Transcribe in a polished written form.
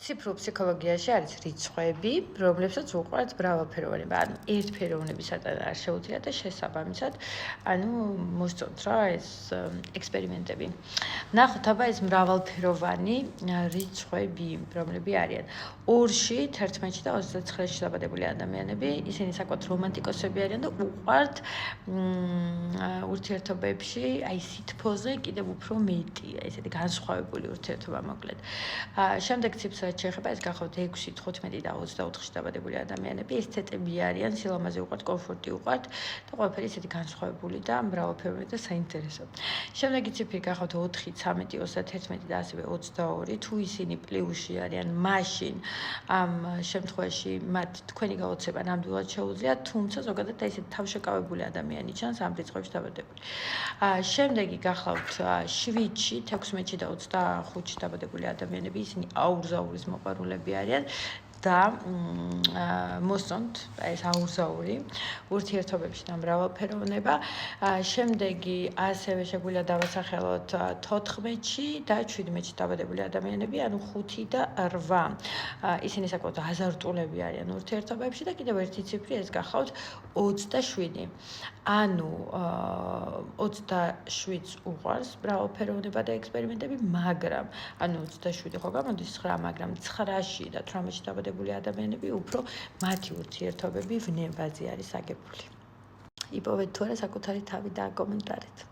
ციფრულ ფსიქოლოგიაში არის რიცხვები, რომლებსაც უყვართ მრავალფეროვნება. ანუ ერთფეროვნებისაგან არ შეუძლია და შესაბამისად, მოსწონთ რა ეს ექსპერიმენტები. ნახოთ, აბა ეს მრავალფეროვანი რიცხვები, რომლები არიან. 2-ში, 11-ში და 29-ში დაბადებული ადამიანები, ისინი საკმაოდ რომანტიკოსები არიან და უყვართ ურთიერთობებში, აი სითბოზე კიდევ უფრო მეტი, ესეთი განსხვავებული ურთიერთობა მოკლედ. შემდეგ ციფრს შეეხება ეს გახავთ 6, 15 და 24-ში დაბადებული ადამიანები, ეს ცეტები არიან, სილამაზე უყვართ, კომფორტი უყვართ და ყველაფერი ისეთი განსხვავებული და მრავალფეროვანი და საინტერესო. შემდეგი ციფრი გახავთ 4, 13, 31 და ასევე 22, თუ ისინი პლუსში არიან, მაშინ ამ შემთხვევაში მათ თქვენი გაოცება ნამდვილად შეუძლიათ, თუმცა ზოგადად ესეთი თავშეკავებული ადამიანი ჩანს ამ რიცხვებში დაბადებული. შემდეგი გახავთ 7-ში, 16-ში და 25-ში დაბადებული ადამიანები, ისინი აურზაურის მოყვარულები არიან და მოსწონთ ეს აურზაური ურთიერთობებში და მრავალფეროვნება. შემდეგი ასევე შეგვიძლია დავასახელოთ 14-ში და 17-ში დაბადებული ადამიანები, ანუ 5 და 8. ისინი საკმაოდ აზარტულები არიან ურთიერთობებში და კიდევ ერთი ციფრი ეს გახავთ 27. ანუ 27-ს უყვარს მრავალფეროვნება და ექსპერიმენტები, მაგრამ ანუ 27 ხო გამოდის 9, მაგრამ 9-ში და 18-ში დაბადებული ადამიანები უფრო მათი ურთიერთობები ვნებაზე არის აგებული. იპოვეთ თუ არა საკუთარი თავი და კომენტარით.